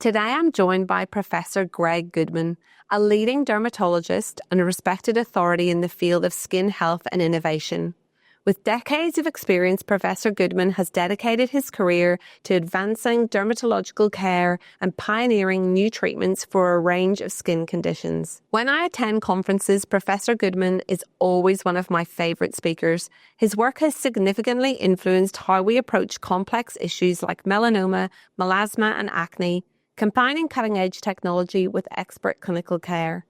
Today I'm joined by Professor Greg Goodman, a leading dermatologist and a respected authority in the field of skin health and innovation. With decades of experience, Professor Goodman has dedicated his career to advancing dermatological care and pioneering new treatments for a range of skin conditions. When I attend conferences, Professor Goodman is always one of my favourite speakers. His work has significantly influenced how we approach complex issues like melanoma, melasma and acne, combining cutting-edge technology with expert clinical care.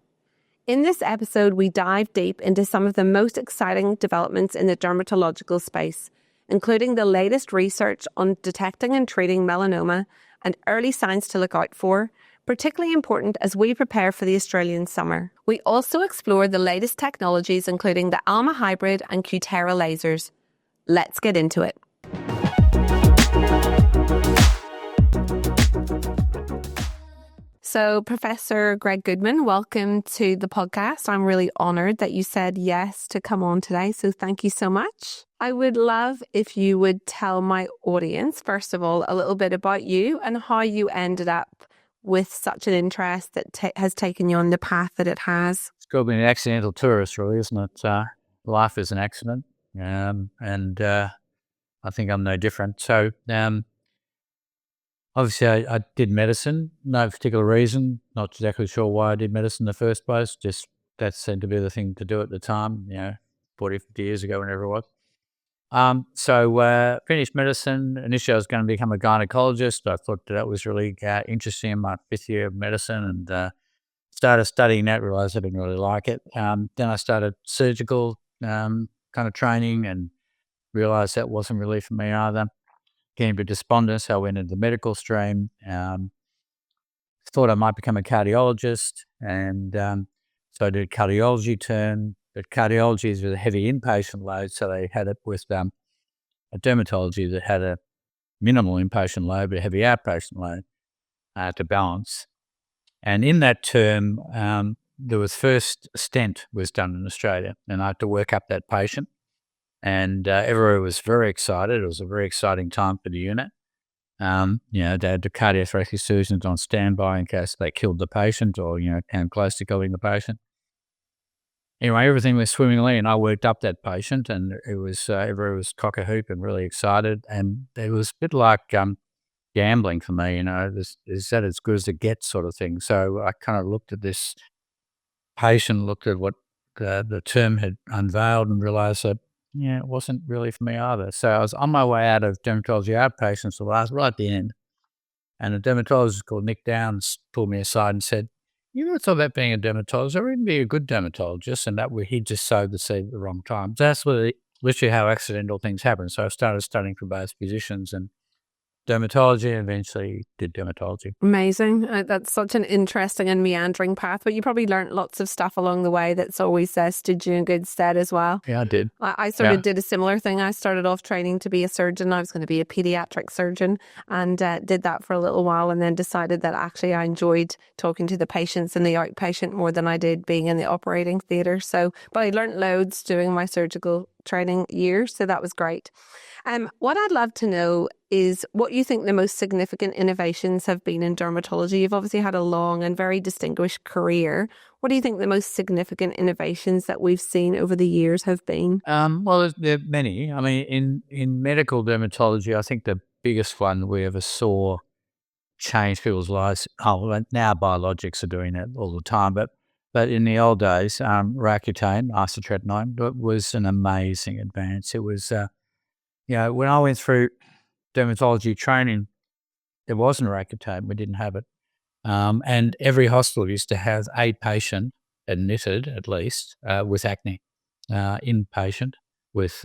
In this episode, we dive deep into some of the most exciting developments in the dermatological space, including the latest research on detecting and treating melanoma and early signs to look out for, particularly important as we prepare for the Australian summer. We also explore the latest technologies, including the Alma Hybrid and Cutera lasers. Let's get into it. So, Professor Greg Goodman, welcome to the podcast. I'm really honoured that you said yes to come on today, so thank you so much. I would love if you would tell my audience, first of all, a little bit about you and how you ended up with such an interest that has taken you on the path that it has. It's got to be an accidental tourist, really, isn't it? Life is an accident, and I think I'm no different. So, obviously, I did medicine, no particular reason, not exactly sure why I did medicine in the first place, just that seemed to be the thing to do at the time, 40, 50 years ago, whenever it was. So finished medicine. Initially, I was going to become a gynecologist. I thought that was really interesting in my fifth year of medicine and started studying that, realised I didn't really like it. Then I started surgical kind of training and realised that wasn't really for me either. Getting a bit despondent, so I went into the medical stream. Thought I might become a cardiologist, and so I did a cardiology term. But cardiology is with a heavy inpatient load, so they had it with a dermatology that had a minimal inpatient load but a heavy outpatient load to balance. And in that term, there was first stent was done in Australia, and I had to work up that patient. And everyone was very excited. It was a very exciting time for the unit. They had the cardiothoracic surgeons on standby in case they killed the patient or, came close to killing the patient. Anyway, everything was swimmingly, and I worked up that patient, and it was everyone was cock-a-hoop and really excited. And it was a bit like gambling for me, is that as good as it gets sort of thing. So I kind of looked at this patient, looked at what the term had unveiled and realised that, it wasn't really for me either. So I was on my way out of dermatology outpatients right at the end. And a dermatologist called Nick Downs pulled me aside and said, "You ever thought about being a dermatologist or even be a good dermatologist?" And he just sowed the seed at the wrong time. So that's literally how accidental things happen. So I started studying for both physicians and dermatology, and eventually did dermatology. Amazing. That's such an interesting and meandering path, but you probably learnt lots of stuff along the way that's always stood you in good stead as well. Yeah, I did. I sort of did a similar thing. I started off training to be a surgeon. I was going to be a paediatric surgeon and did that for a little while, and then decided that actually I enjoyed talking to the patients in the outpatient more than I did being in the operating theatre. But I learnt loads doing my surgical training years, so that was great. What I'd love to know is what you think the most significant innovations have been in dermatology. You've obviously had a long and very distinguished career. What do you think the most significant innovations that we've seen over the years have been? Well, there are many. I mean, in medical dermatology, I think the biggest one we ever saw change people's lives. Now biologics are doing it all the time, but in the old days, Roaccutane, isotretinoin, was an amazing advance. It was, when I went through dermatology training, there wasn't Roaccutane. We didn't have it. And every hospital used to have a patient admitted, at least, with acne, inpatient, with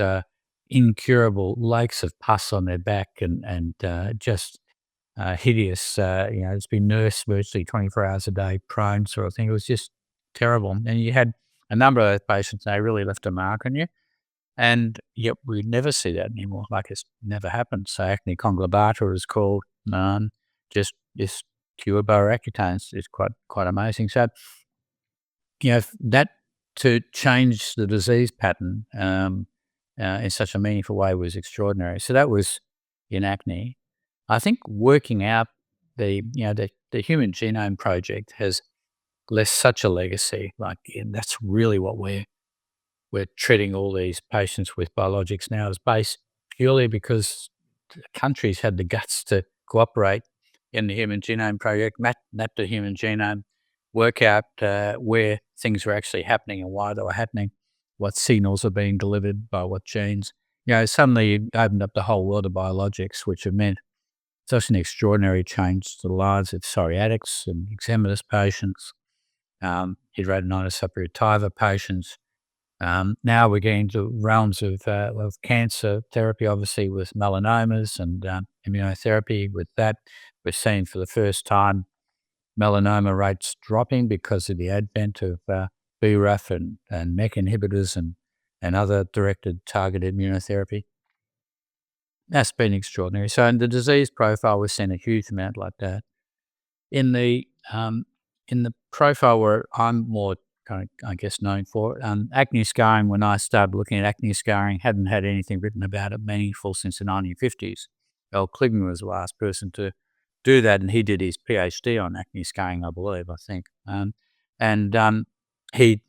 incurable lakes of pus on their back and just hideous. It's been nursed virtually 24 hours a day, prone sort of thing. It was just terrible. And you had a number of those patients, and they really left a mark on you. And yet we never see that anymore. Like it's never happened. So acne conglobata is called, just cured by Roaccutane. It's quite amazing. So, that to change the disease pattern in such a meaningful way was extraordinary. So that was in acne. I think working out the Human Genome Project has left such a legacy. And that's really what we're treating all these patients with biologics now, is based purely because countries had the guts to cooperate in the Human Genome Project, map the human genome, work out where things were actually happening and why they were happening, what signals are being delivered by what genes. Suddenly opened up the whole world of biologics, which have meant such an extraordinary change to the lives of psoriatics and eczematous patients, hidradenitis suppurativa patients. Now we're getting into realms of cancer therapy, obviously with melanomas and immunotherapy. With that, we're seeing for the first time melanoma rates dropping because of the advent of BRAF and MEK inhibitors and other directed targeted immunotherapy. That's been extraordinary. So in the disease profile, we're seeing a huge amount like that. In the profile where I'm more kind of, I guess, known for, acne scarring, when I started looking at acne scarring, hadn't had anything written about it meaningful since the 1950s. Earl Kligman was the last person to do that, and he did his PhD on acne scarring, I believe, I think. He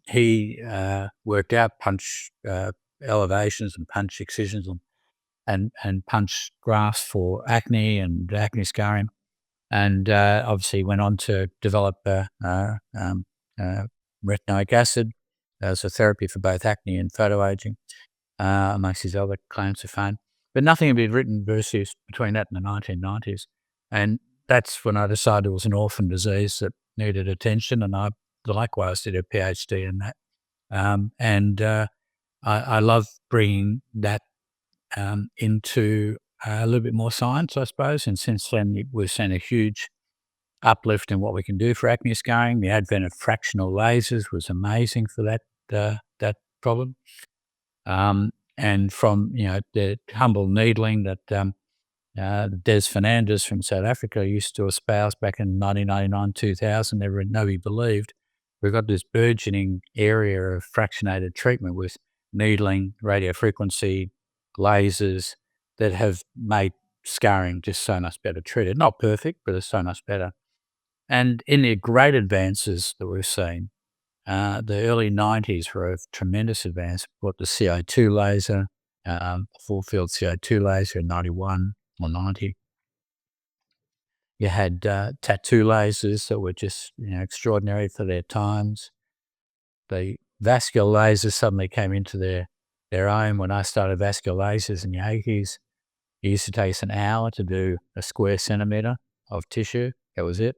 worked out punch elevations and punch excisions and punch graphs for acne and acne scarring. And obviously went on to develop retinoic acid as a therapy for both acne and photoaging, amongst his other claims to fame. But nothing had been written versus between that and the 1990s. And that's when I decided it was an orphan disease that needed attention, and I likewise did a PhD in that. I love bringing that into a little bit more science, I suppose. And since then, we've seen a huge uplift in what we can do for acne scarring. The advent of fractional lasers was amazing for that problem. And from the humble needling that Des Fernandez from South Africa used to espouse back in 1999, 2000, nobody believed. We've got this burgeoning area of fractionated treatment with needling, radiofrequency, lasers that have made scarring just so much better treated. Not perfect, but it's so much better. And in the great advances that we've seen, the early 90s were a tremendous advance. Brought the CO2 laser, full field CO2 laser in 91 or 90. You had tattoo lasers that were just extraordinary for their times. The vascular lasers suddenly came into their own. When I started vascular lasers in the 80s, it used to take us an hour to do a square centimetre of tissue. That was it.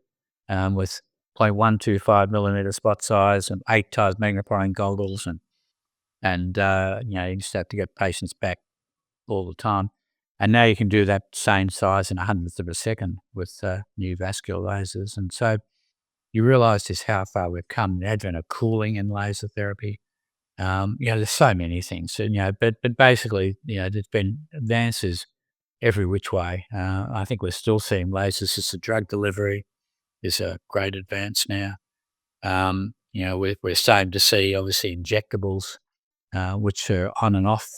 With 0.125 millimetre spot size and 8 times magnifying goggles. And you used to have to get patients back all the time. And now you can do that same size in 100th of a second with new vascular lasers. And so you realise just how far we've come. The advent of cooling in laser therapy. There's so many things. But basically, there's been advances every which way. I think we're still seeing lasers as a drug delivery is a great advance now. We're starting to see obviously injectables, which are on and off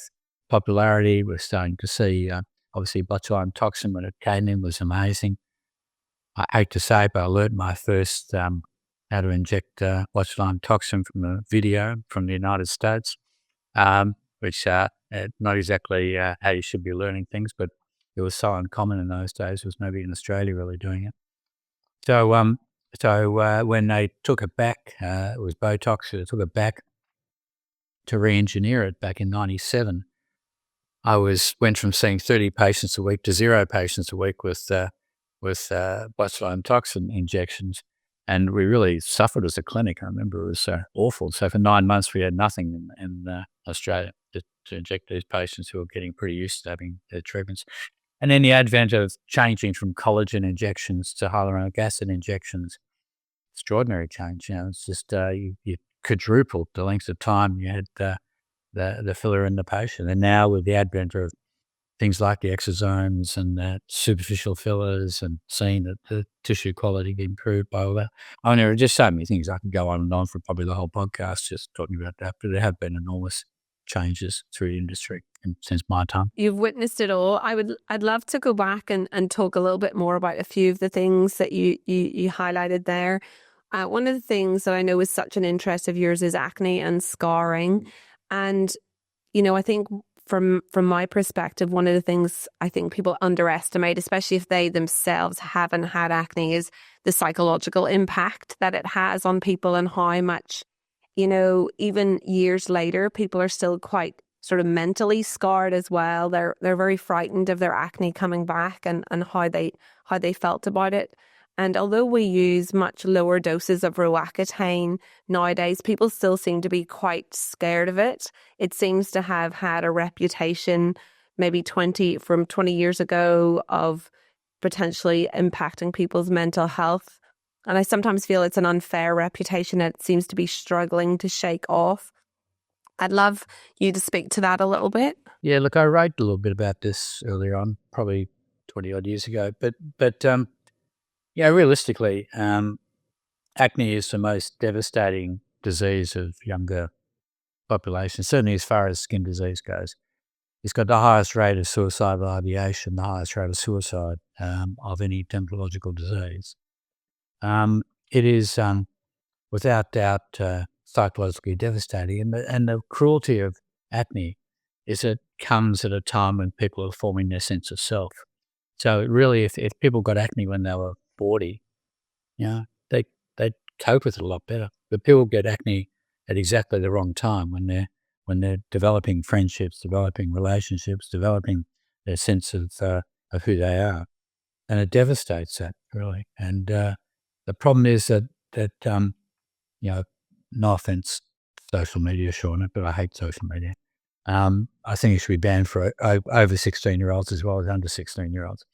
popularity. We're starting to see obviously botulinum toxin when it came in was amazing. I hate to say it, but I learned my first how to inject botulinum toxin from a video from the United States, which not exactly how you should be learning things, but it was so uncommon in those days. It was nobody in Australia really doing it. So when they took it back, it was Botox. They took it back to re-engineer it back in '97. I went from seeing 30 patients a week to 0 patients a week with botulinum toxin injections, and we really suffered as a clinic. I remember it was awful. So for 9 months we had nothing in Australia to inject these patients who were getting pretty used to having their treatments. And then the advent of changing from collagen injections to hyaluronic acid injections, extraordinary change. It's just you quadrupled the length of time you had the filler in the patient. And now with the advent of things like the exosomes and the superficial fillers and seeing that the tissue quality improved by all that. I mean, there are just so many things. I could go on and on for probably the whole podcast just talking about that, but there have been enormous changes through the industry since my time. You've witnessed it all. I'd love to go back and talk a little bit more about a few of the things that you highlighted there. One of the things that I know is such an interest of yours is acne and scarring. And, I think from my perspective, one of the things I think people underestimate, especially if they themselves haven't had acne, is the psychological impact that it has on people and how much, even years later, people are still quite sort of mentally scarred as well. They're very frightened of their acne coming back and how they felt about it. And although we use much lower doses of Roaccutane nowadays, people still seem to be quite scared of it. It seems to have had a reputation maybe 20 years ago of potentially impacting people's mental health. And I sometimes feel it's an unfair reputation that it seems to be struggling to shake off. I'd love you to speak to that a little bit. Yeah, look, I wrote a little bit about this earlier on, probably 20 odd years ago. But realistically, acne is the most devastating disease of younger population, certainly as far as skin disease goes. It's got the highest rate of suicidal ideation, the highest rate of suicide of any dermatological disease. It is, without doubt, psychologically devastating. And the cruelty of acne is it comes at a time when people are forming their sense of self. So really, if people got acne when they were 40, they'd cope with it a lot better. But people get acne at exactly the wrong time when they're developing friendships, developing relationships, developing their sense of who they are, and it devastates that really. And the problem is that no offense, social media, Shauna, but I hate social media. I think it should be banned for over 16-year-olds as well as under 16-year-olds.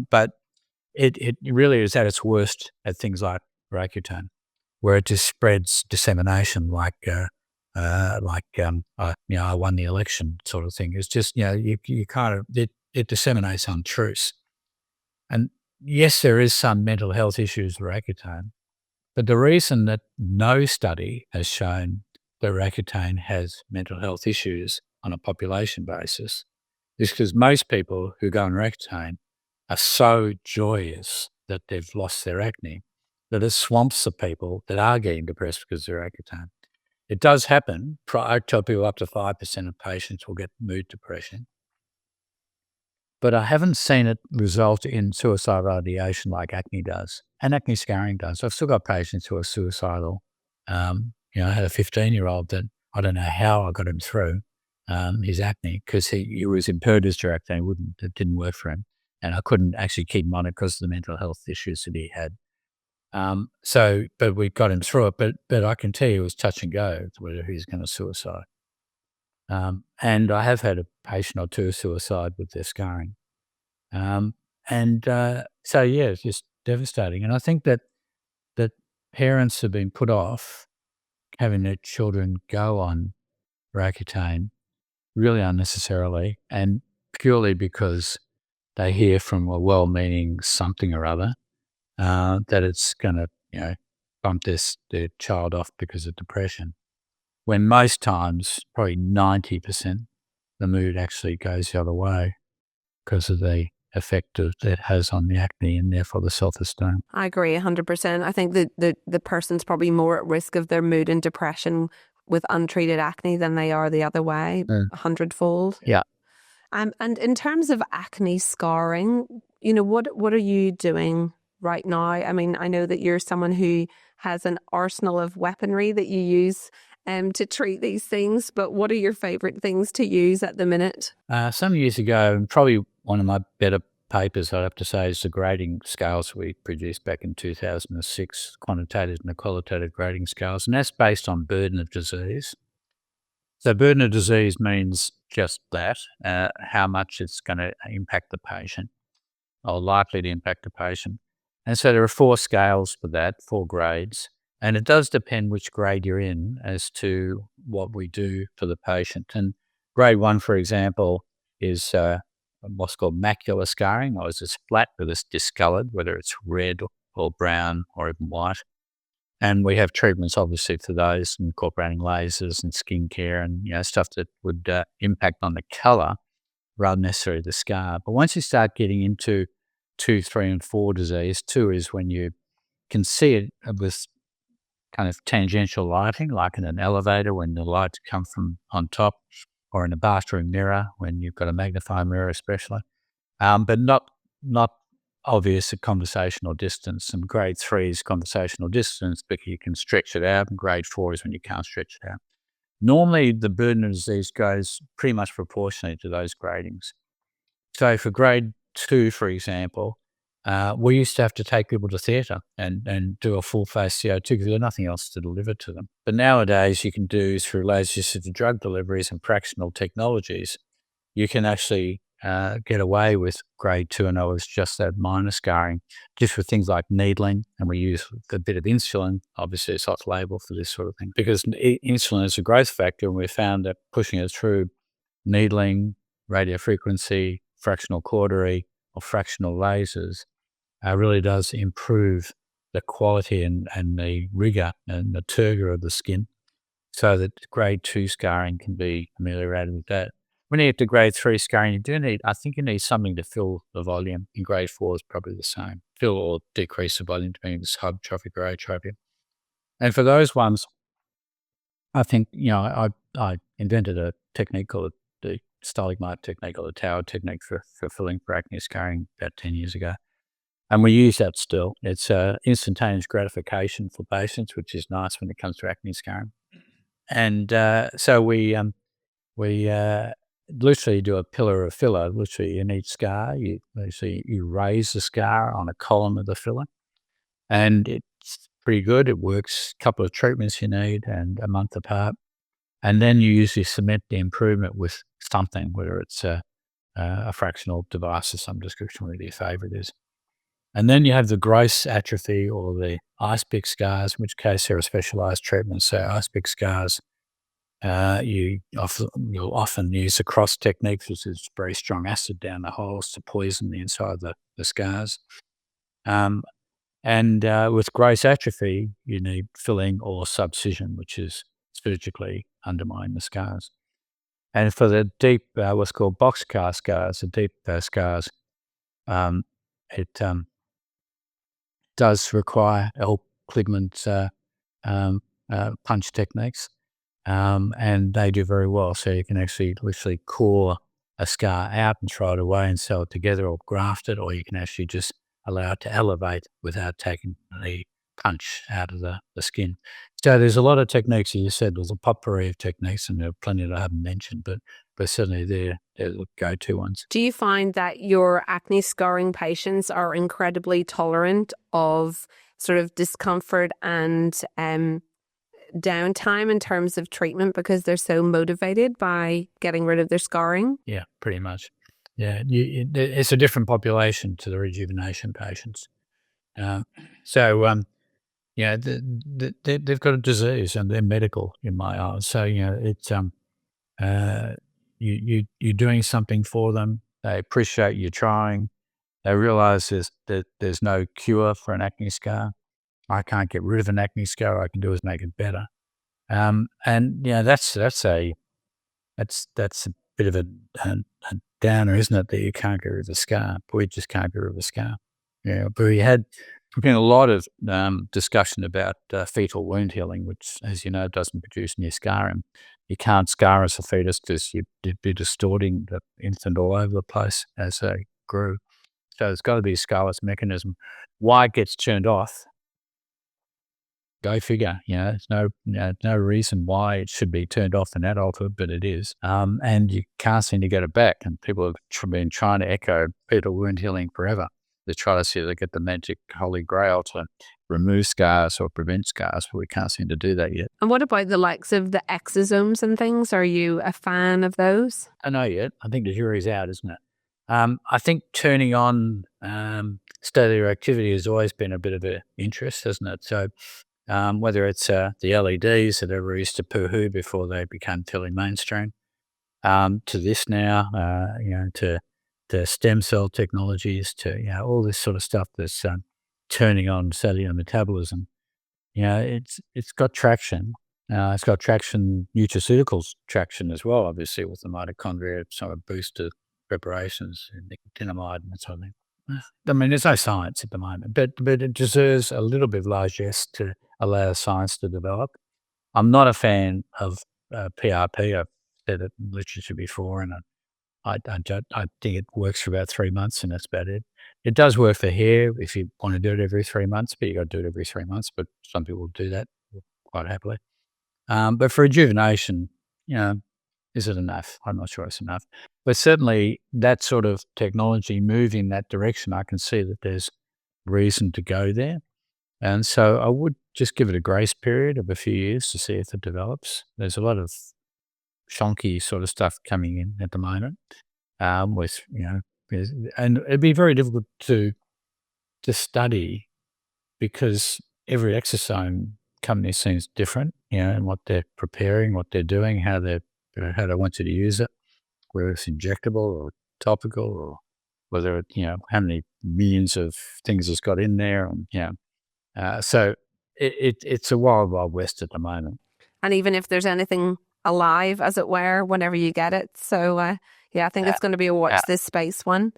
But it really is at its worst at things like Roaccutane, where it just spreads dissemination like I won the election sort of thing. It's just, you kind of, it disseminates untruths. And yes, there is some mental health issues with Roaccutane, but the reason that no study has shown that Roaccutane has mental health issues on a population basis is because most people who go on Roaccutane are so joyous that they've lost their acne that it swamps the people that are getting depressed because of Roaccutane. It does happen. I tell people up to 5% of patients will get mood depression. But I haven't seen it result in suicidal ideation like acne does, and acne scarring does. I've still got patients who are suicidal. I had a 15-year-old that I don't know how I got him through his acne because he was impervious to acne. It didn't work for him, and I couldn't actually keep him on it because of the mental health issues that he had. But we got him through it. But I can tell you it was touch and go whether he's going to suicide. And I have had a patient or two suicide with their scarring. It's just devastating. And I think that parents have been put off having their children go on Roaccutane really unnecessarily and purely because they hear from a well-meaning something or other that it's going to, bump their child off because of depression. When most times, probably 90%, the mood actually goes the other way because of the effect that it has on the acne and therefore the self-esteem. I agree 100%. I think that the person's probably more at risk of their mood and depression with untreated acne than they are the other way, 100-fold. Yeah. And in terms of acne scarring, what are you doing right now? I mean, I know that you're someone who has an arsenal of weaponry that you use to treat these things, but what are your favourite things to use at the minute? Some years ago, probably one of my better papers, I'd have to say, is the grading scales we produced back in 2006, quantitative and qualitative grading scales, and that's based on burden of disease. So burden of disease means just that, how much it's going to impact the patient or likely to impact the patient. And so there are 4 scales for that, 4 grades. And it does depend which grade you're in as to what we do for the patient. And grade 1, for example, is what's called macular scarring, or is this flat with this discoloured, whether it's red or brown or even white. And we have treatments, obviously, for those, incorporating lasers and skincare and, stuff that would impact on the colour rather than necessarily the scar. But once you start getting into 2, 3, and 4 disease, 2 is when you can see it with kind of tangential lighting, like in an elevator when the lights come from on top, or in a bathroom mirror when you've got a magnifying mirror especially, but not obvious at conversational distance. And grade 3 is conversational distance, but you can stretch it out, and grade 4 is when you can't stretch it out. Normally, the burden of disease goes pretty much proportionally to those gradings. So for grade 2, for example, we used to have to take people to theatre and do a full-face CO2 because there was nothing else to deliver to them. But nowadays, you can do, through laser-assisted drug deliveries and fractional technologies, you can actually get away with grade 2 and O as just that minor scarring, just with things like needling, and we use a bit of insulin. Obviously, it's off-label for this sort of thing because insulin is a growth factor, and we found that pushing it through needling, radiofrequency, fractional cautery, or fractional lasers really does improve the quality and the rigor and the turgor of the skin, so that grade 2 scarring can be ameliorated with that. When you get to grade 3 scarring, I think you need something to fill the volume. In grade 4 is probably the same. Fill or decrease the volume, depending if it's hypertrophic or atrophic. And for those ones, I think, I invented a technique called the stalagmite technique, or the tower technique for filling for acne scarring about 10 years ago. And we use that still. It's instantaneous gratification for patients, which is nice when it comes to acne scarring. And so we literally do a pillar of filler, literally in each scar. You raise the scar on a column of the filler, and it's pretty good. It works. A couple of treatments you need, and a month apart. And then you usually cement the improvement with something, whether it's a fractional device of some description, whatever your favourite is. And then you have the gross atrophy or the ice pick scars, in which case there are specialised treatments. So ice pick scars, you'll often use the cross technique, which is very strong acid down the holes to poison the inside of the scars. And with gross atrophy, you need filling or subcision, which is surgically undermining the scars. And for the deep, what's called boxcar scars, the deep scars, it does require L-Kligman's punch techniques, and they do very well. So you can actually literally core a scar out and throw it away and sew it together, or graft it, or you can actually just allow it to elevate without taking the punch out of the skin. So there's a lot of techniques. As you said, there's a potpourri of techniques, and there are plenty that I haven't mentioned, but certainly they're the go-to ones. Do you find that your acne scarring patients are incredibly tolerant of sort of discomfort and downtime in terms of treatment because they're so motivated by getting rid of their scarring? Yeah, pretty much. Yeah, it's a different population to the rejuvenation patients. They've got a disease and they're medical in my eyes. So, it's you're doing something for them. They appreciate you trying. They realise there's no cure for an acne scar. I can't get rid of an acne scar. All I can do is make it better. And that's a bit of a downer, isn't it? That you can't get rid of the scar. But we just can't get rid of the scar. Yeah, but there's been a lot of discussion about fetal wound healing, which, as you know, doesn't produce new scarring. You can't scar as a fetus because you'd be distorting the infant all over the place as they grew. So there's got to be a scarless mechanism. Why it gets turned off? Go figure. There's no reason why it should be turned off in adulthood, but it is. And you can't seem to get it back. And people have been trying to echo fetal wound healing forever. They try to see if they get the magic holy grail to remove scars or prevent scars, but we can't seem to do that yet. And what about the likes of the exosomes and things? Are you a fan of those? I know yet. I think the jury's out, isn't it? I think turning on cellular activity has always been a bit of an interest, hasn't it? So whether it's the LEDs that everyone used to poo-hoo before they became fairly mainstream, to this now, to stem cell technologies, to all this sort of stuff that's turning on cellular metabolism. it's got traction. It's got traction, nutraceuticals traction as well, obviously, with the mitochondria, some of boosted preparations, and nicotinamide and that sort of thing. I mean, there's no science at the moment, but it deserves a little bit of largesse to allow science to develop. I'm not a fan of PRP. I've said it in literature before, and I think it works for about 3 months, and that's about it. It does work for hair if you want to do it every 3 months, but you got to do it every 3 months. But some people do that quite happily. But for rejuvenation, you know, is it enough? I'm not sure it's enough. But certainly that sort of technology move in that direction, I can see that there's reason to go there. And so I would just give it a grace period of a few years to see if it develops. There's a lot of shonky sort of stuff coming in at the moment, with, and it'd be very difficult to study because every exosome company seems different, and what they're preparing, what they're doing, how they want you to use it, whether it's injectable or topical, or whether how many millions of things it's got in there, and so it's a wild, wild west at the moment. And even if there's anything alive, as it were, whenever you get it. So, I think it's going to be a watch this space one.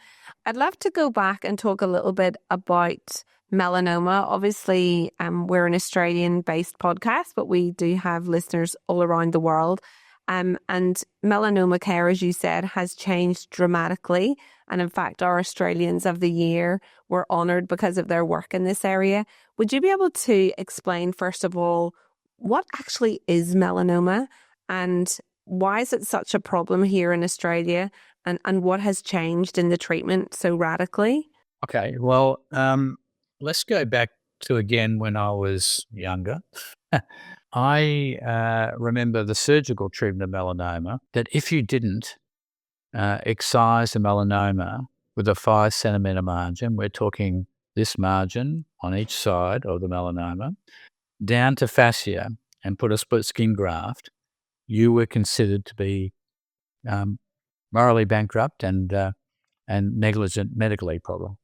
I'd love to go back and talk a little bit about melanoma. Obviously, we're an Australian-based podcast, but we do have listeners all around the world. And melanoma care, as you said, has changed dramatically. And in fact, our Australians of the Year were honoured because of their work in this area. Would you be able to explain, first of all, what actually is melanoma and why is it such a problem here in Australia, and what has changed in the treatment so radically? Okay, well, let's go back to again when I was younger. I remember the surgical treatment of melanoma, that if you didn't excise the melanoma with a 5 centimetre margin, we're talking this margin on each side of the melanoma, down to fascia, and put a split skin graft, you were considered to be morally bankrupt and negligent medically, probably.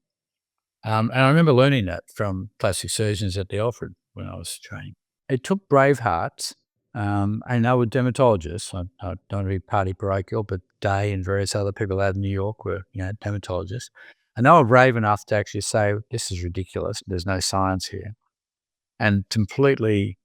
And I remember learning that from plastic surgeons at the Alfred when I was training. It took brave hearts, and they were dermatologists. I don't want to be party parochial, but Day and various other people out of New York were, dermatologists. And they were brave enough to actually say, this is ridiculous. There's no science here. And completely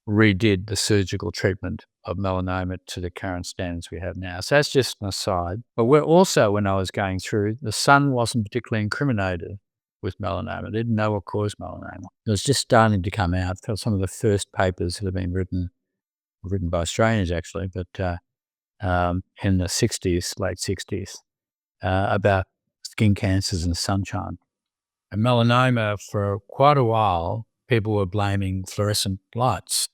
redid the surgical treatment of melanoma to the current standards we have now. So that's just an aside. But we're also, when I was going through, the sun wasn't particularly incriminated with melanoma. They didn't know what caused melanoma. It was just starting to come out. Some of the first papers that have been written by Australians actually, but in the 60s, late 60s, about skin cancers and sunshine. And melanoma, for quite a while, people were blaming fluorescent lights,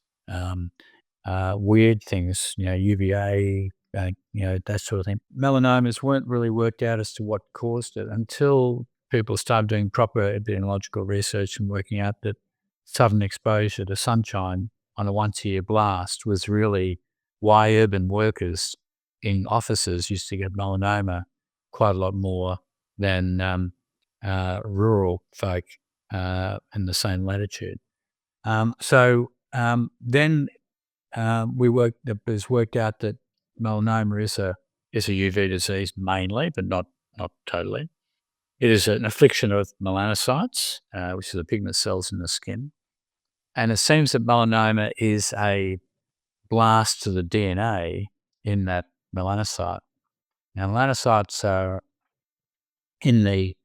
weird things, UVA, that sort of thing. Melanomas weren't really worked out as to what caused it until people started doing proper epidemiological research and working out that sudden exposure to sunshine on a once-a-year blast was really why urban workers in offices used to get melanoma quite a lot more than rural folk in the same latitude. Then it was worked out that melanoma is a UV disease mainly, but not totally. It is an affliction of melanocytes, which are the pigment cells in the skin. And it seems that melanoma is a blast to the DNA in that melanocyte. Now, melanocytes are in the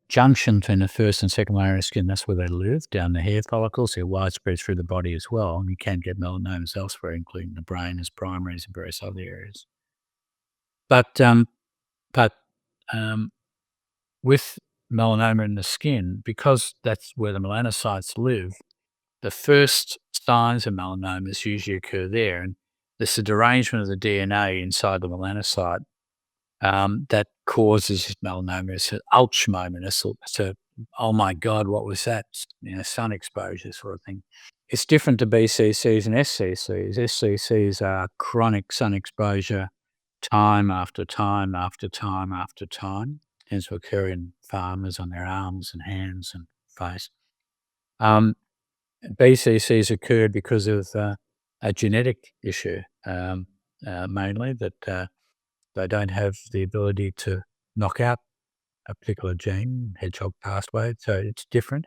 junction between the first and second layer of skin. That's where they live, down the hair follicles. They're widespread through the body as well. And you can get melanomas elsewhere, including the brain as primaries and various other areas. But with melanoma in the skin, because that's where the melanocytes live, the first signs of melanomas usually occur there. And there's a derangement of the DNA inside the melanocyte that causes melanoma. It's an ouch moment. It's a, oh my God, what was that? Sun exposure sort of thing. It's different to BCCs and SCCs. SCCs are chronic sun exposure, time after time after time after time. Tends to occur in farmers on their arms and hands and face. BCCs occurred because of a genetic issue, mainly that they don't have the ability to knock out a particular gene, hedgehog pathway, so it's different.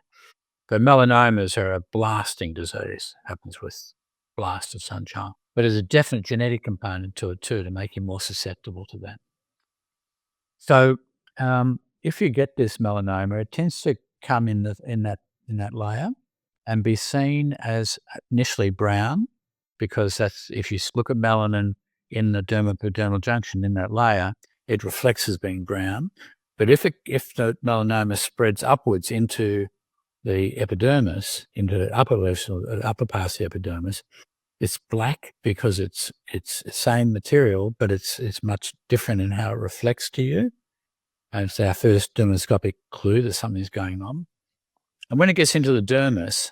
But melanomas are a blasting disease, happens with blast of sunshine. But there's a definite genetic component to it too, to make you more susceptible to that. So if you get this melanoma, it tends to come in that layer and be seen as initially brown, because that's, if you look at melanin in the dermaperdermal junction in that layer, it reflects as being brown. But if the melanoma spreads upwards into the epidermis, into the upper parts of the epidermis, it's black because it's the same material, but it's much different in how it reflects to you. And it's our first dermoscopic clue that something's going on. And when it gets into the dermis,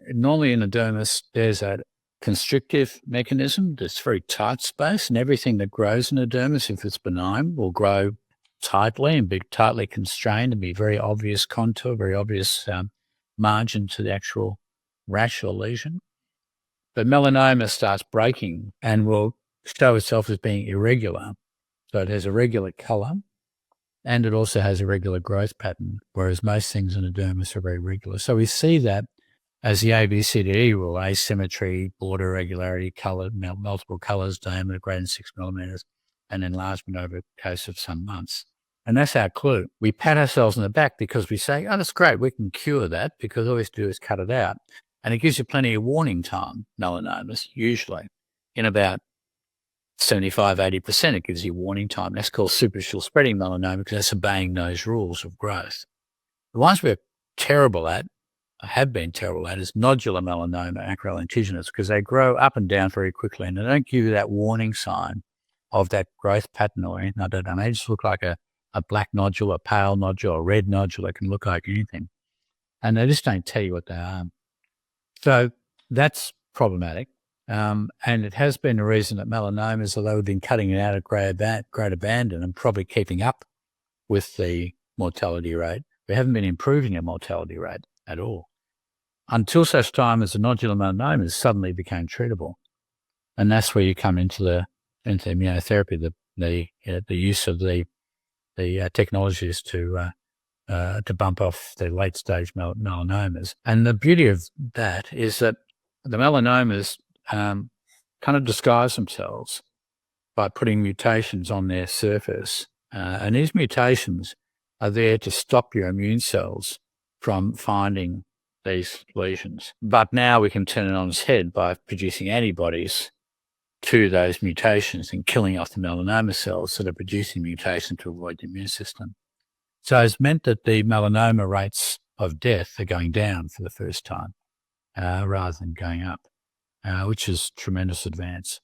normally in the dermis, there's a constrictive mechanism that's very tight space, and everything that grows in the dermis, if it's benign, will grow tightly and be tightly constrained and be very obvious contour, very obvious margin to the actual rash or lesion. But melanoma starts breaking and will show itself as being irregular. So it has a regular colour, and it also has a regular growth pattern, whereas most things in the dermis are very regular. So we see that as the ABCDE rule: asymmetry, border irregularity, colour, multiple colours, diameter greater than 6 millimetres, and enlargement over a course of some months. And that's our clue. We pat ourselves on the back because we say, oh, that's great, we can cure that, because all we have to do is cut it out. And it gives you plenty of warning time, melanomas, usually. In about 75-80%, it gives you warning time. That's called superficial spreading melanoma, because that's obeying those rules of growth. The ones we're terrible at, have been terrible at, is nodular melanoma, acrolentiginous, because they grow up and down very quickly, and they don't give you that warning sign of that growth pattern or anything like that. And they just look like a black nodule, a pale nodule, a red nodule. They can look like anything. And they just don't tell you what they are. So that's problematic. And it has been the reason that melanomas, although we've been cutting it out at great abandon and probably keeping up with the mortality rate, we haven't been improving our mortality rate at all, until such time as the nodular melanomas suddenly became treatable. And that's where you come into immunotherapy, the use of the technologies to bump off the late stage melanomas. And the beauty of that is that the melanomas kind of disguise themselves by putting mutations on their surface. And these mutations are there to stop your immune cells from finding these lesions. But now we can turn it on its head by producing antibodies to those mutations and killing off the melanoma cells that are producing mutations to avoid the immune system. So it's meant that the melanoma rates of death are going down for the first time rather than going up, which is a tremendous advance.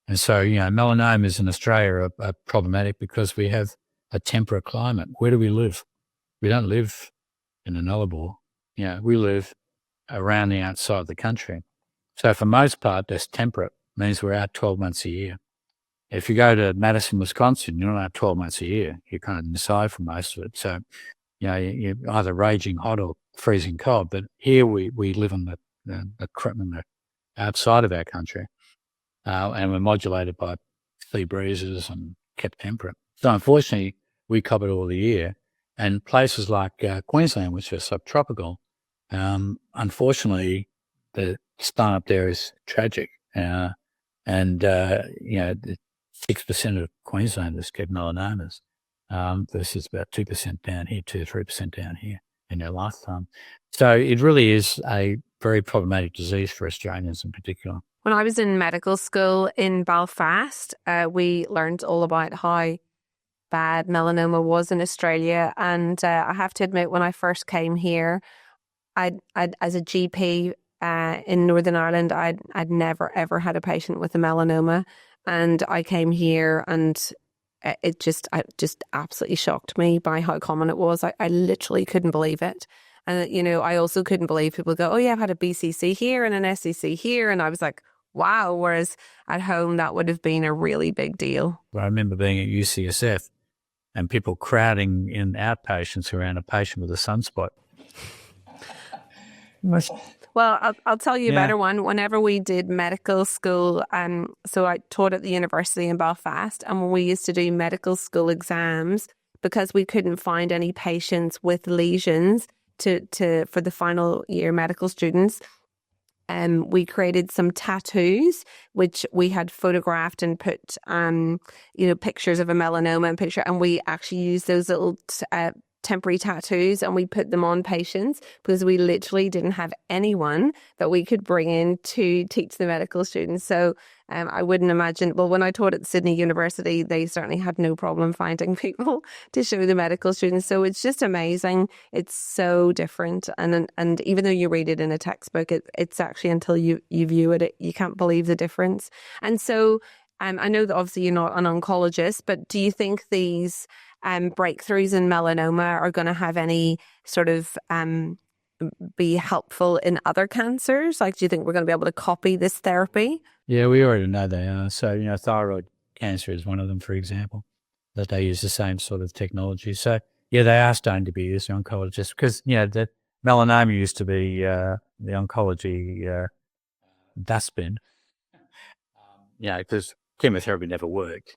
And so, melanomas in Australia are problematic because we have a temperate climate. Where do we live? We don't live in the Nullarbor. We live around the outside of the country. So for most part, that's temperate. It means we're out 12 months a year. If you go to Madison, Wisconsin, you're not out 12 months a year. You're kind of inside for most of it. So, you're either raging hot or freezing cold. But here we live in the outside of our country, and we're modulated by sea breezes and kept temperate. So unfortunately, we cover it all the year. And places like Queensland, which are subtropical, unfortunately, the sun up there is tragic. And 6% of Queenslanders get melanomas versus about 2% down here, 2 or 3% down here in their lifetime. So it really is a very problematic disease for Australians in particular. When I was in medical school in Belfast, we learned all about how bad melanoma was in Australia. And I have to admit, when I first came here, I'd as a GP in Northern Ireland, I'd never, ever had a patient with a melanoma. And I came here and it just absolutely shocked me by how common it was. I literally couldn't believe it. And, I also couldn't believe people go, oh yeah, I've had a BCC here and an SCC here. And I was like, wow. Whereas at home, that would have been a really big deal. I remember being at UCSF and people crowding in outpatients around a patient with a sunspot. Well, I'll tell you a Yeah. better one. Whenever we did medical school, so I taught at the university in Belfast, and when we used to do medical school exams, because we couldn't find any patients with lesions for the final year medical students, we created some tattoos, which we had photographed and put, pictures of a melanoma and picture, and we actually used those little temporary tattoos and we put them on patients because we literally didn't have anyone that we could bring in to teach the medical students. So I wouldn't imagine, well, when I taught at Sydney University, they certainly had no problem finding people to show the medical students. So it's just amazing. It's so different. And even though you read it in a textbook, it's actually until you view it, you can't believe the difference. And so I know that obviously you're not an oncologist, but do you think these breakthroughs in melanoma are going to have any sort of be helpful in other cancers? Like, do you think we're going to be able to copy this therapy? Yeah, we already know they are. So, thyroid cancer is one of them, for example, that they use the same sort of technology. So, yeah, they are starting to be used in oncologists because, the melanoma used to be the oncology dustbin, because chemotherapy never worked.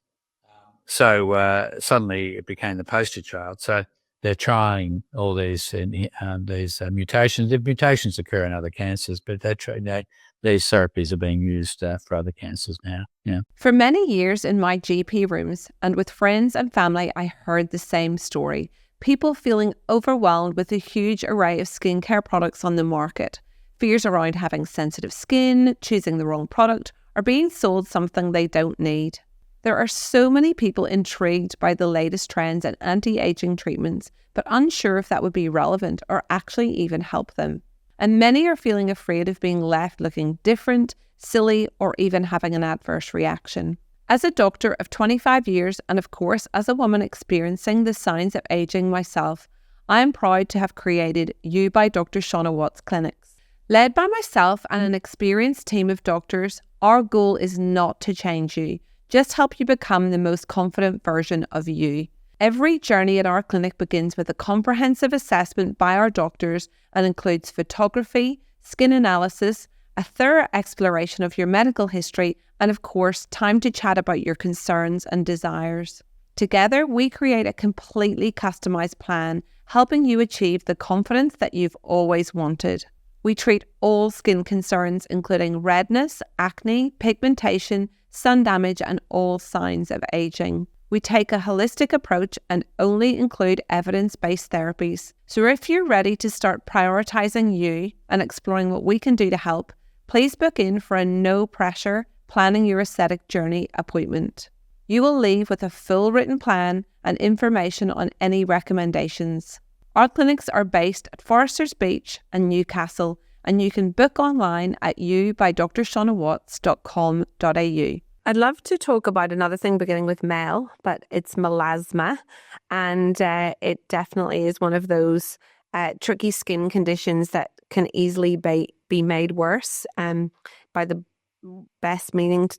So suddenly it became the poster child. So they're trying all these mutations. If mutations occur in other cancers, but these therapies are being used for other cancers now. Yeah. For many years in my GP rooms and with friends and family, I heard the same story. People feeling overwhelmed with a huge array of skincare products on the market. Fears around having sensitive skin, choosing the wrong product, or being sold something they don't need. There are so many people intrigued by the latest trends in anti-aging treatments, but unsure if that would be relevant or actually even help them. And many are feeling afraid of being left looking different, silly, or even having an adverse reaction. As a doctor of 25 years, and of course as a woman experiencing the signs of aging myself, I am proud to have created You by Dr. Shauna Watts clinics. Led by myself and an experienced team of doctors, our goal is not to change you, just help you become the most confident version of you. Every journey at our clinic begins with a comprehensive assessment by our doctors and includes photography, skin analysis, a thorough exploration of your medical history, and of course, time to chat about your concerns and desires. Together, we create a completely customized plan, helping you achieve the confidence that you've always wanted. We treat all skin concerns, including redness, acne, pigmentation, sun damage, and all signs of aging. We take a holistic approach and only include evidence-based therapies. So if you're ready to start prioritizing you and exploring what we can do to help, please book in for a no-pressure Planning Your Aesthetic Journey appointment. You will leave with a full written plan and information on any recommendations. Our clinics are based at Foresters Beach and Newcastle, and you can book online at youbydrshaunawatts.com.au. I'd love to talk about another thing beginning with mel, but it's melasma. And it definitely is one of those tricky skin conditions that can easily be made worse by the best meaning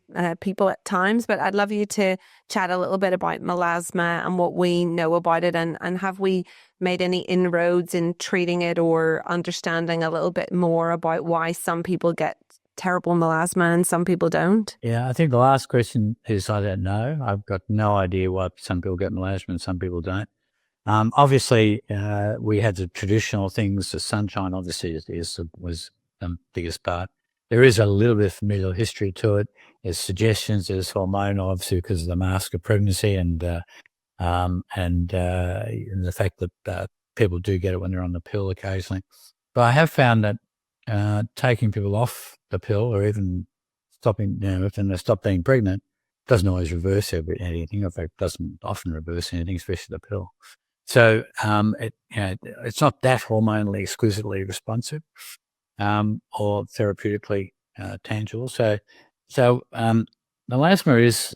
people at times. But I'd love you to chat a little bit about melasma and what we know about it, and have we made any inroads in treating it or understanding a little bit more about why some people get terrible melasma and some people don't? Yeah, I think the last question is I don't know. I've got no idea why some people get melasma and some people don't. Obviously, we had the traditional things. The sunshine, obviously, was the biggest part. There is a little bit of familial history to it. There's suggestions. There's hormonal, obviously, because of the mask of pregnancy and the fact that people do get it when they're on the pill occasionally. But I have found that taking people off the pill or even stopping, if they stop being pregnant, doesn't always reverse anything. In fact, doesn't often reverse anything, especially the pill. So it's not that hormonally exquisitely responsive or therapeutically tangible. So melasma is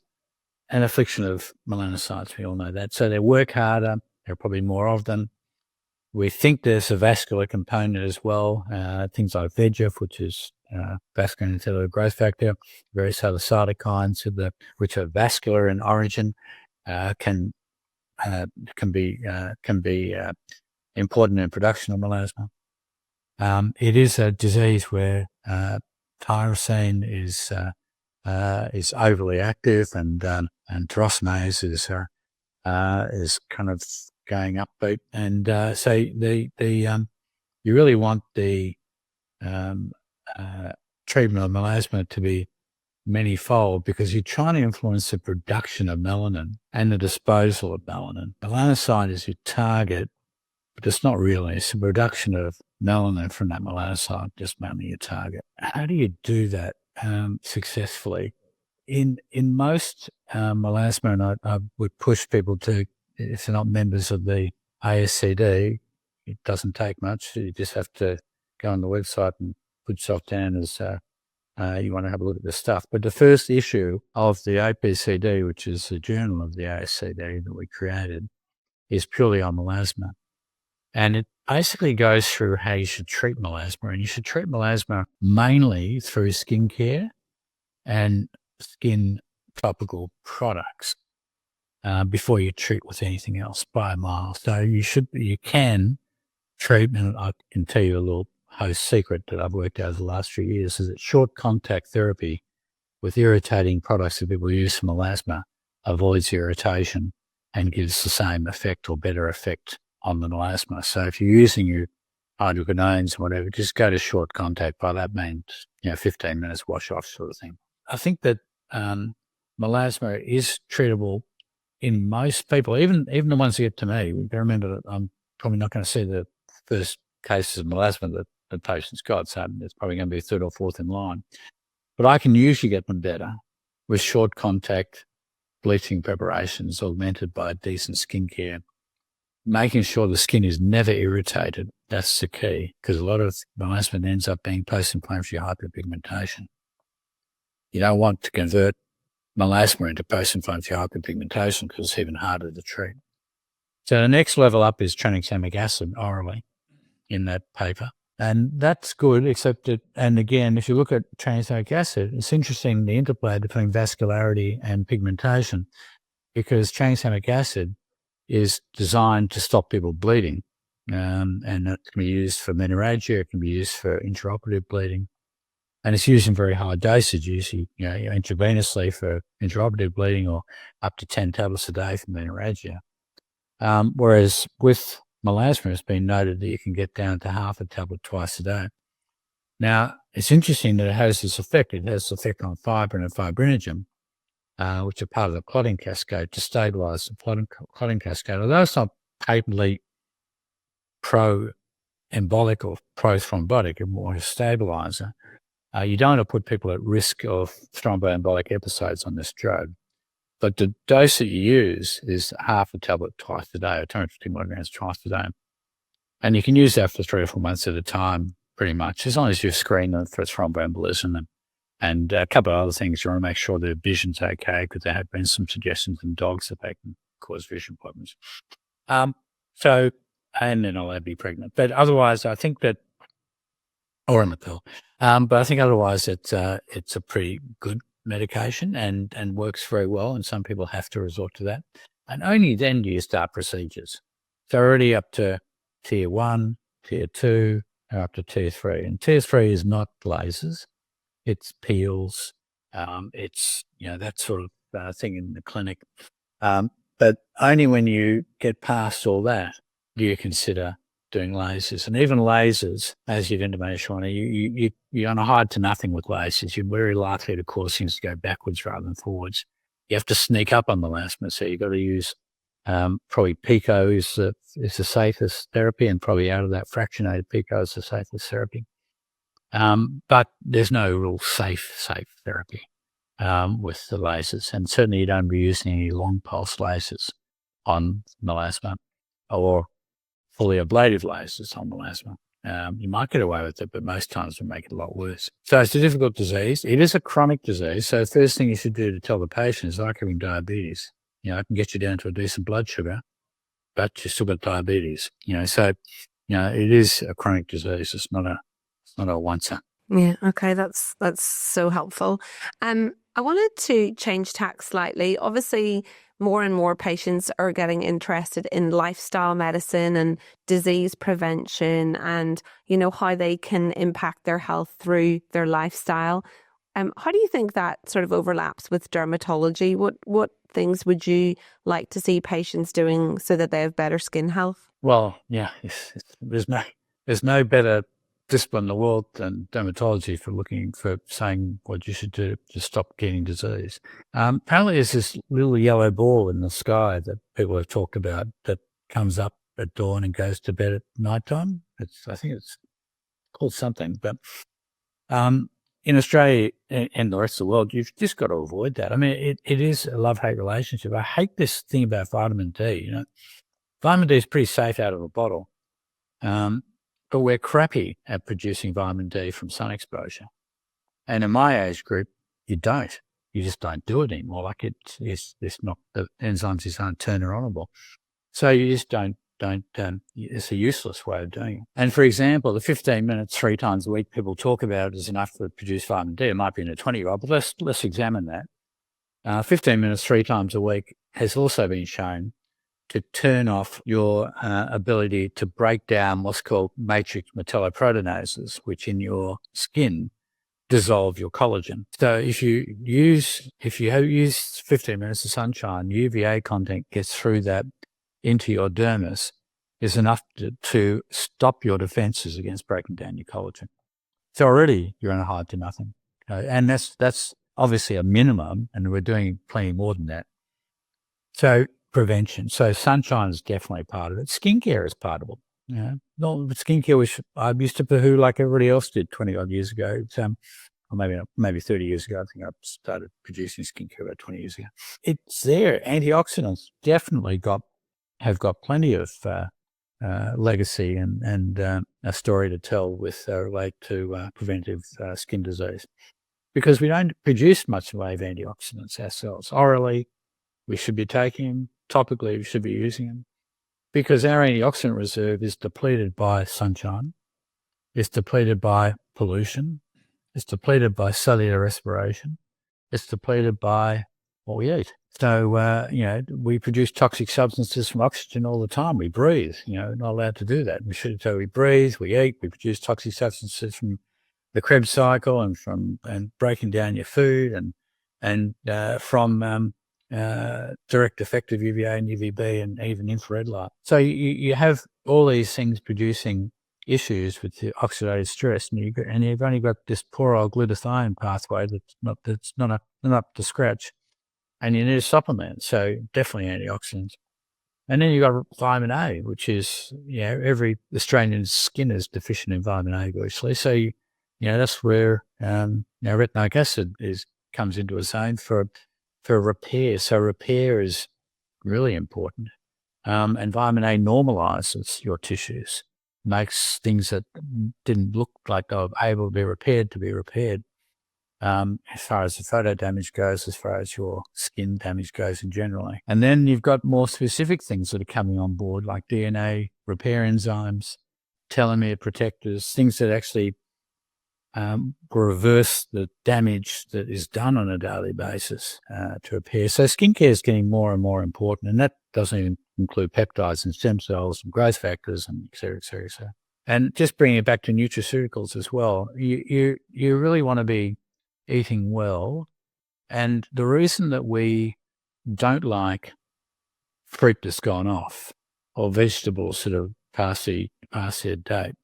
an affliction of melanocytes. We all know that. So they work harder. There are probably more of them. We think there's a vascular component as well. Things like VEGF, which is vascular endothelial growth factor, various other cytokines which are vascular in origin, can be important in production of melasma. It is a disease where tyrosine is overly active, and terosinase is kind of going upbeat, and so you really want the treatment of melasma to be many-fold, because you're trying to influence the production of melanin and the disposal of melanin. Melanocyte is your target, but it's not really. It's the production of melanin from that melanocyte, just mainly your target. How do you do that successfully? In most melasma, and I would push people to, if they're not members of the ASCD, it doesn't take much. You just have to go on the website and put yourself down as you want to have a look at this stuff. But the first issue of the APCD, which is the journal of the ASCD that we created, is purely on melasma. And it basically goes through how you should treat melasma. And you should treat melasma mainly through skincare and skin topical products before you treat with anything else by a mile. So you can treat, and I can tell you a little host secret that I've worked out over the last few years, is that short contact therapy with irritating products that people use for melasma avoids irritation and gives the same effect or better effect on the melasma. So if you're using your hydroquinones or whatever, just go to short contact. By that means, 15 minutes wash off sort of thing. I think that melasma is treatable in most people, even the ones that get to me. You remember that I'm probably not going to see the first cases of melasma that the patient's got, so it's probably going to be third or fourth in line. But I can usually get them better with short contact bleaching preparations augmented by decent skincare, making sure the skin is never irritated. That's the key, because a lot of melasma ends up being post-inflammatory hyperpigmentation. You don't want to convert melasma into post-inflammatory hyperpigmentation, because it's even harder to treat. So the next level up is tranexamic acid orally in that paper. And that's good, except that, and again, if you look at tranexamic acid, it's interesting the interplay between vascularity and pigmentation, because tranexamic acid is designed to stop people bleeding. And it can be used for menorrhagia, it can be used for intraoperative bleeding. And it's used in very high dosage, usually intravenously for intraoperative bleeding, or up to 10 tablets a day for menorrhagia. Whereas with melasma, it's been noted that you can get down to half a tablet twice a day. Now, it's interesting that it has this effect. It has this effect on fibrin and fibrinogen, which are part of the clotting cascade, to stabilize the clotting cascade. Although it's not patently pro-embolic or pro-thrombotic, it's more a stabilizer, you don't want to put people at risk of thromboembolic episodes on this drug. But the dose that you use is half a tablet twice a day, or 250 milligrams twice a day. And you can use that for 3 or 4 months at a time, pretty much, as long as you screen them for thromboembolism and a couple of other things. You want to make sure their vision's okay, because there have been some suggestions in dogs that they can cause vision problems. And then I'll be pregnant. But otherwise, I think that, or in the pill. But I think otherwise it's a pretty good medication and works very well, and some people have to resort to that. And only then do you start procedures. So already up to tier 1, tier 2, or up to tier 3. And tier 3 is not lasers, it's peels, it's that sort of thing in the clinic. But only when you get past all that do you consider doing lasers. And even lasers, as you've intimated, Shauna, you're on a hide to nothing with lasers. You're very likely to cause things to go backwards rather than forwards. You have to sneak up on melasma, so you've got to use probably Pico is the safest therapy, and probably out of that fractionated Pico is the safest therapy. But there's no real safe therapy with the lasers, and certainly you don't be using any long pulse lasers on melasma or fully ablative lasers on melasma. You might get away with it, but most times we make it a lot worse. So it's a difficult disease. It is a chronic disease. So the first thing you should do to tell the patient is, like having diabetes. I can get you down to a decent blood sugar, but you still got diabetes. So it is a chronic disease. It's not a once-a. Yeah. Okay. That's so helpful. I wanted to change tack slightly. Obviously, more and more patients are getting interested in lifestyle medicine and disease prevention and, how they can impact their health through their lifestyle. How do you think that sort of overlaps with dermatology? What things would you like to see patients doing so that they have better skin health? Well, yeah, there's no better discipline in the world than dermatology for saying what you should do to stop getting disease. Apparently, there's this little yellow ball in the sky that people have talked about that comes up at dawn and goes to bed at nighttime. I think it's called something, but in Australia and the rest of the world, you've just got to avoid that. I mean, it is a love-hate relationship. I hate this thing about vitamin D. Vitamin D is pretty safe out of a bottle, but we're crappy at producing vitamin D from sun exposure. And in my age group, you don't. You just don't do it anymore. Like it's not, the enzymes just aren't turn-aroundable. So you just don't, it's a useless way of doing it. And for example, the 15 minutes 3 times a week people talk about is enough to produce vitamin D. It might be in a 20-year-old, but let's examine that. 15 minutes 3 times a week has also been shown to turn off your ability to break down what's called matrix metalloproteinases, which in your skin dissolve your collagen. So if you use 15 minutes of sunshine, UVA content gets through that into your dermis is enough to stop your defenses against breaking down your collagen. So already you're on a hide to nothing. And that's obviously a minimum, and we're doing plenty more than that. So prevention. So sunshine is definitely part of it. Skincare is part of it. No, skincare, which I used to poo like everybody else did 20 odd years ago. Or maybe 30 years ago. I think I started producing skincare about 20 years ago. It's there. Antioxidants definitely have got plenty of legacy and a story to tell with relate to preventive skin disease, because we don't produce much in the way of antioxidants ourselves. Orally, we should be taking them. Topically, we should be using them, because our antioxidant reserve is depleted by sunshine, it's depleted by pollution, it's depleted by cellular respiration, it's depleted by what we eat. So, we produce toxic substances from oxygen all the time. We breathe, not allowed to do that. So we breathe, we eat, we produce toxic substances from the Krebs cycle and breaking down your food and from direct effective UVA and UVB and even infrared light. So you have all these things producing issues with the oxidative stress, and you've only got this poor old glutathione pathway that's not up to scratch, and you need a supplement. So definitely antioxidants. And then you've got vitamin A, which is, every Australian's skin is deficient in vitamin A virtually. So, that's where retinoic acid comes into its own for repair. So repair is really important. And vitamin A normalizes your tissues, makes things that didn't look like they were able to be repaired. As far as the photo damage goes, as far as your skin damage goes in generally. And then you've got more specific things that are coming on board, like DNA repair enzymes, telomere protectors, things that actually reverse the damage that is done on a daily basis to repair. So skincare is getting more and more important, and that doesn't even include peptides and stem cells and growth factors and et cetera, et cetera, et cetera. And just bringing it back to nutraceuticals as well, you really want to be eating well. And the reason that we don't like fruit that's gone off or vegetables that are past their date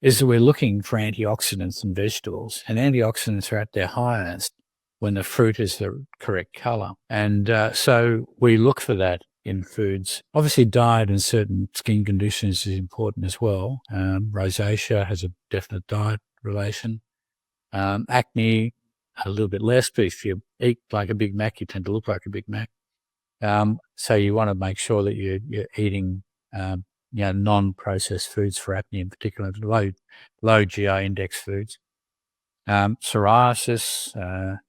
is that we're looking for antioxidants in vegetables, and antioxidants are at their highest when the fruit is the correct color. And so we look for that in foods. Obviously, diet and certain skin conditions is important as well. Rosacea has a definite diet relation. Acne, a little bit less, but if you eat like a Big Mac, you tend to look like a Big Mac. So you want to make sure that you're eating non-processed foods for acne, in particular, low GI index foods. Psoriasis,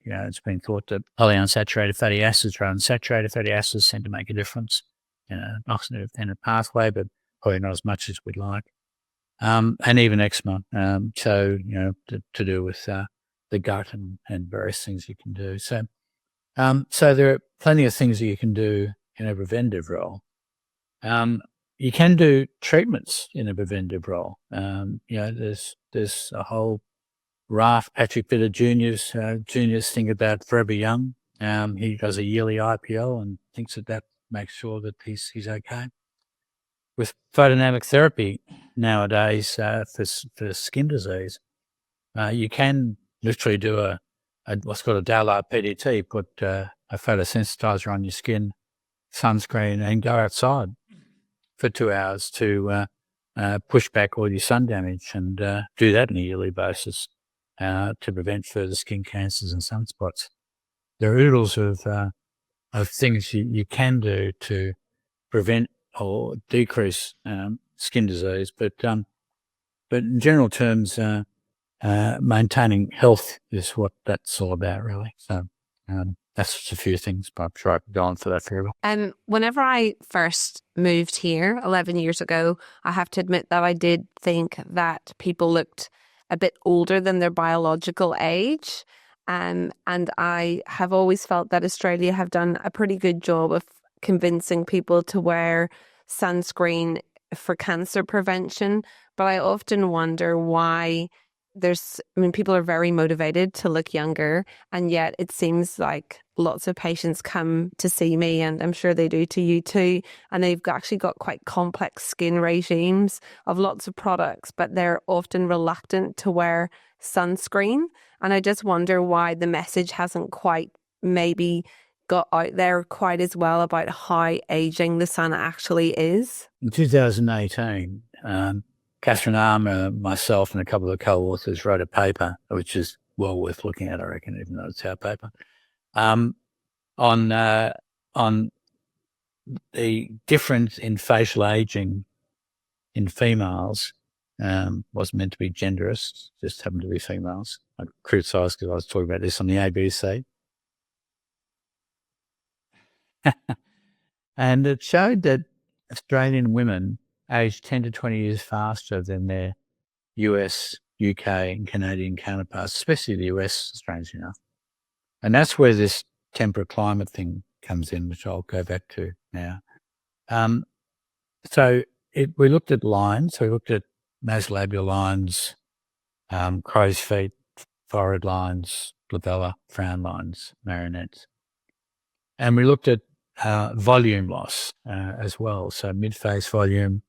it's been thought that polyunsaturated fatty acids rather than saturated fatty acids tend to make a difference in an oxidative-dependent pathway, but probably not as much as we'd like. And even eczema, to do with the gut and various things you can do. So So there are plenty of things that you can do in a preventative role. You can do treatments in a preventative role. There's a whole raft. Patrick Bitter Junior's thing about Forever Young. He does a yearly IPL and thinks that makes sure that he's okay. With photodynamic therapy nowadays for skin disease, you can literally do a what's called a Daylight PDT, put a photosensitizer on your skin, sunscreen, and go outside for 2 hours to push back all your sun damage, and do that on a yearly basis to prevent further skin cancers and sunspots. There are oodles of things you can do to prevent or decrease skin disease, but in general terms, maintaining health is what that's all about, really. So that's just a few things, but I'm sure I could go on for that forever. Whenever I first moved here 11 years ago, I have to admit that I did think that people looked a bit older than their biological age. And I have always felt that Australia have done a pretty good job of convincing people to wear sunscreen for cancer prevention. But I often wonder why people are very motivated to look younger, and yet it seems like lots of patients come to see me, and I'm sure they do to you too, and they've actually got quite complex skin regimes of lots of products, but they're often reluctant to wear sunscreen. And I just wonder why the message hasn't quite maybe got out there quite as well about how aging the sun actually is. In 2018, Catherine Alma, myself, and a couple of co-authors wrote a paper, which is well worth looking at, I reckon, even though it's our paper, on the difference in facial aging in females. Wasn't meant to be genderist, just happened to be females. I criticised because I was talking about this on the ABC. And it showed that Australian women aged 10 to 20 years faster than their US, UK and Canadian counterparts, especially the US, strangely enough. And that's where this temperate climate thing comes in, which I'll go back to now. We looked at lines. So we looked at nasolabial lines, crow's feet, forehead lines, glabella, frown lines, marionettes. And we looked at volume loss as well. So mid-face volume,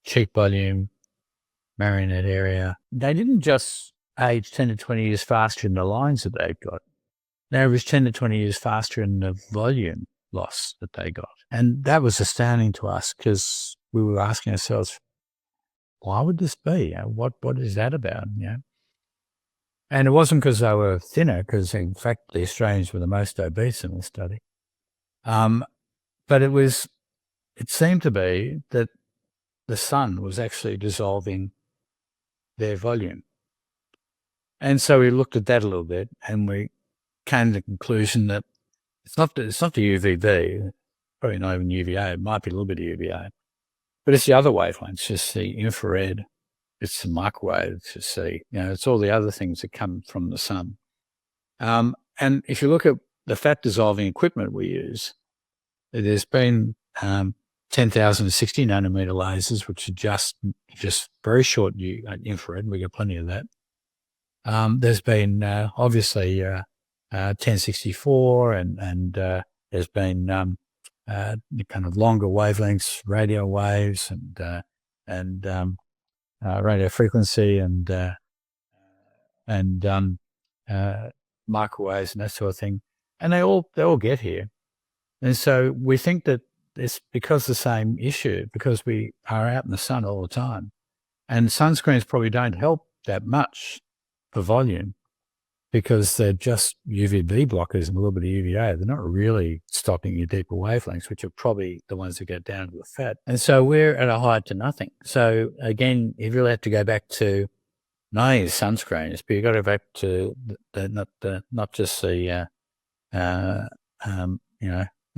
cheek volume, marionette area. They didn't just age 10 to 20 years faster in the lines that they've got. They averaged 10 to 20 years faster in the volume loss that they got. And that was astounding to us because we were asking ourselves, why would this be? What is that about? And it wasn't because they were thinner, because in fact the Australians were the most obese in the study. But it seemed to be that the sun was actually dissolving their volume. And so we looked at that a little bit, and we came to the conclusion that it's not the UVB, probably not even UVA, it might be a little bit of UVA, but it's the other wavelengths, just the infrared, it's the microwave, it's all the other things that come from the sun. And if you look at the fat dissolving equipment we use, there's been 10,060 nanometer lasers, which are just very short infrared. We get plenty of that. There's been obviously 1064, and there's been the kind of longer wavelengths, radio waves, and radio frequency, and microwaves, and that sort of thing. And they all get here. And so we think that it's because the same issue, because we are out in the sun all the time. And sunscreens probably don't help that much for volume because they're just UVB blockers and a little bit of UVA. They're not really stopping your deeper wavelengths, which are probably the ones that get down to the fat. And so we're at a height to nothing. So again, you really have to go back to not only the sunscreens, but you've got to go back to not just the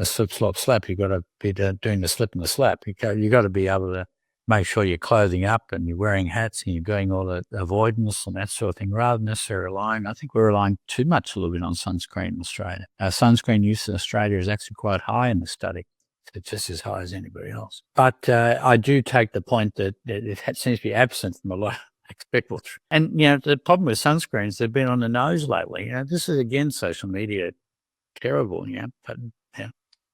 slip, slop, slap. You've got to be doing the slip and the slap. You've got to be able to make sure you're clothing up and you're wearing hats and you're doing all the avoidance and that sort of thing, rather than necessarily relying. I think we're relying too much a little bit on sunscreen in Australia. Our sunscreen use in Australia is actually quite high in the study. It's just as high as anybody else. But I do take the point that it seems to be absent from a lot of people. And, the problem with sunscreens, they've been on the nose lately. This is, again, social media terrible, but,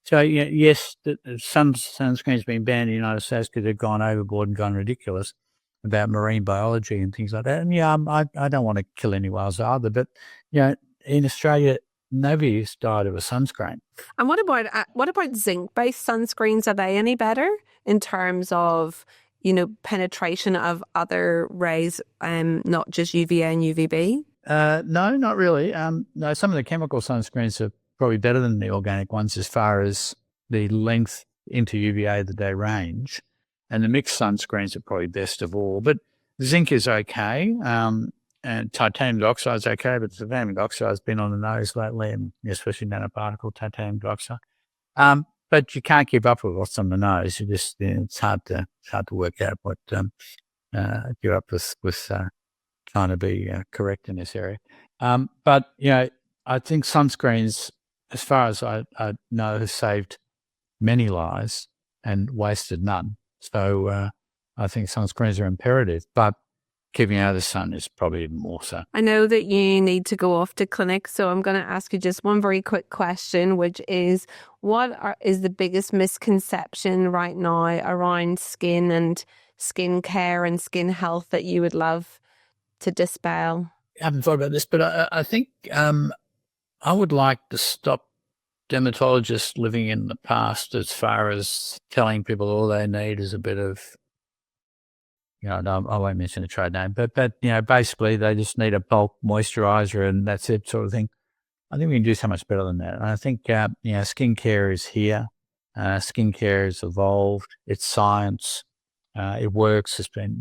So, yes, some sunscreen's been banned in the United States because they've gone overboard and gone ridiculous about marine biology and things like that. And, I don't want to kill any whales either, but, in Australia, nobody's died of a sunscreen. And what about zinc-based sunscreens? Are they any better in terms of, penetration of other rays, not just UVA and UVB? No, not really. No, some of the chemical sunscreens are probably better than the organic ones as far as the length into UVA that they range. And the mixed sunscreens are probably best of all. But zinc is okay. And titanium dioxide is okay, but titanium dioxide has been on the nose lately, and especially nanoparticle titanium dioxide. But you can't keep up with what's on the nose. You just it's hard to work out what you're up with trying to be correct in this area. But I think sunscreens, as far as I know, have saved many lives and wasted none. So I think sunscreens are imperative, but keeping out of the sun is probably even more so. I know that you need to go off to clinic, so I'm going to ask you just one very quick question, which is, what is the biggest misconception right now around skin and skin care and skin health that you would love to dispel? I haven't thought about this, but I think I would like to stop dermatologists living in the past as far as telling people all they need is a bit of, I won't mention the trade name, but basically they just need a bulk moisturizer and that's it, sort of thing. I think we can do so much better than that. And I think, skincare is here. Skincare has evolved. It's science. It works. It's been,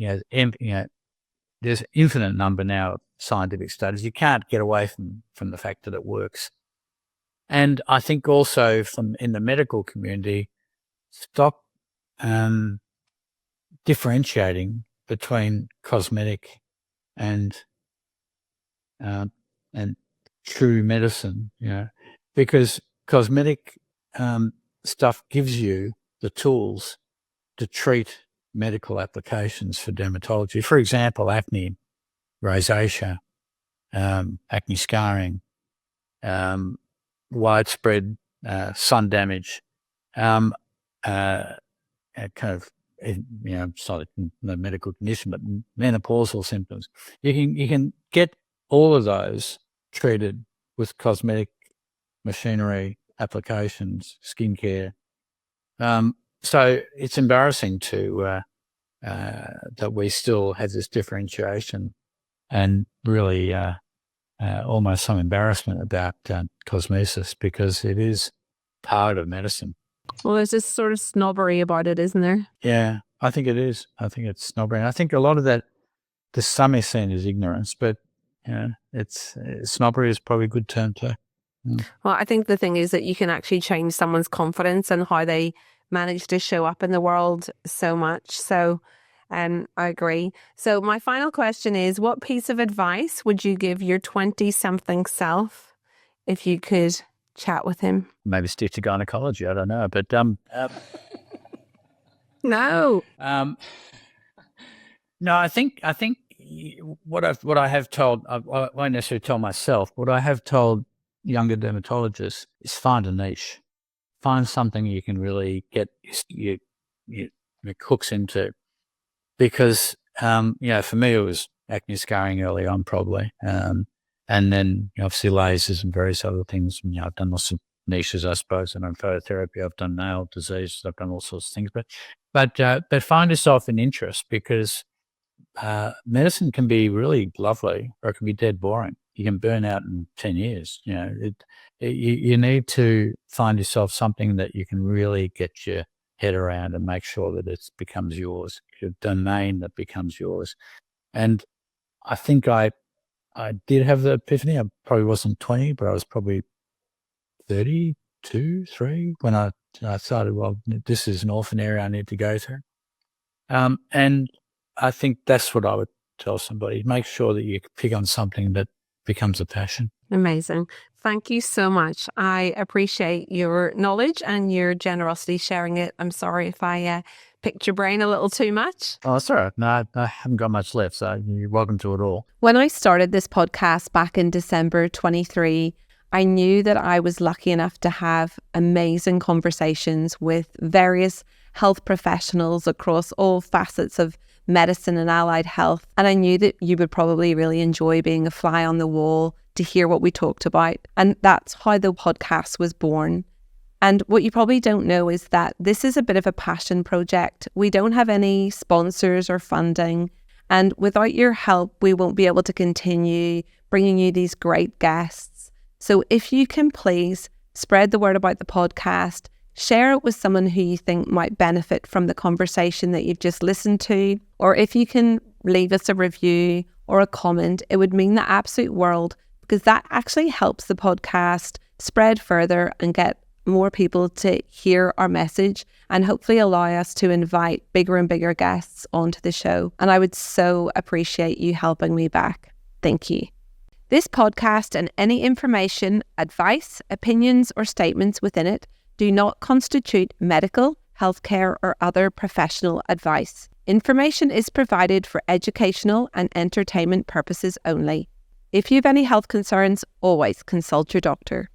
there's infinite number now of scientific studies. You can't get away from the fact that it works. And I think also in the medical community, stop differentiating between cosmetic and true medicine, because cosmetic stuff gives you the tools to treat medical applications for dermatology. For example, acne, rosacea, acne scarring, widespread sun damage, kind of, it's not a medical condition, but menopausal symptoms. You can get all of those treated with cosmetic machinery applications, skincare. So it's embarrassing that we still have this differentiation, and really almost some embarrassment about cosmesis, because it is part of medicine. Well, there's this sort of snobbery about it, isn't there? Yeah, I think it is. I think it's snobbery. And I think a lot of that, to some extent, is ignorance, but it's snobbery is probably a good term too. Well, I think the thing is that you can actually change someone's confidence and how they manage to show up in the world so much. So I agree. So my final question is, what piece of advice would you give your 20-something self if you could chat with him? Maybe stick to gynecology. I don't know, but no. No, I think what I have told, I won't necessarily tell myself. What I have told younger dermatologists is find a niche, find something you can really get your hooks into, because for me it was acne scarring early on, probably, and then obviously lasers and various other things. I've done lots of niches, I suppose. I've done phototherapy, I've done nail disease, I've done all sorts of things. But find yourself an interest, because medicine can be really lovely, or it can be dead boring. You can burn out in 10 years. You need to find yourself something that you can really get your head around and make sure that it becomes yours, your domain that becomes yours. And I think I did have the epiphany. I probably wasn't 20, but I was probably 32, 3 when I started, well, this is an orphan area I need to go to. And I think that's what I would tell somebody. Make sure that you pick on something that becomes a passion. Amazing. Thank you so much. I appreciate your knowledge and your generosity sharing it. I'm sorry if I picked your brain a little too much. Oh, that's all right. No, I haven't got much left, so you're welcome to it all. When I started this podcast back in December 23, I knew that I was lucky enough to have amazing conversations with various health professionals across all facets of medicine and allied health. And I knew that you would probably really enjoy being a fly on the wall to hear what we talked about. And that's how the podcast was born. And what you probably don't know is that this is a bit of a passion project. We don't have any sponsors or funding. And without your help, we won't be able to continue bringing you these great guests. So if you can please spread the word about the podcast, share it with someone who you think might benefit from the conversation that you've just listened to, or if you can leave us a review or a comment, it would mean the absolute world, because that actually helps the podcast spread further and get more people to hear our message and hopefully allow us to invite bigger and bigger guests onto the show. And I would so appreciate you helping me back. Thank you. This podcast and any information, advice, opinions, or statements within it do not constitute medical, healthcare, or other professional advice. Information is provided for educational and entertainment purposes only. If you have any health concerns, always consult your doctor.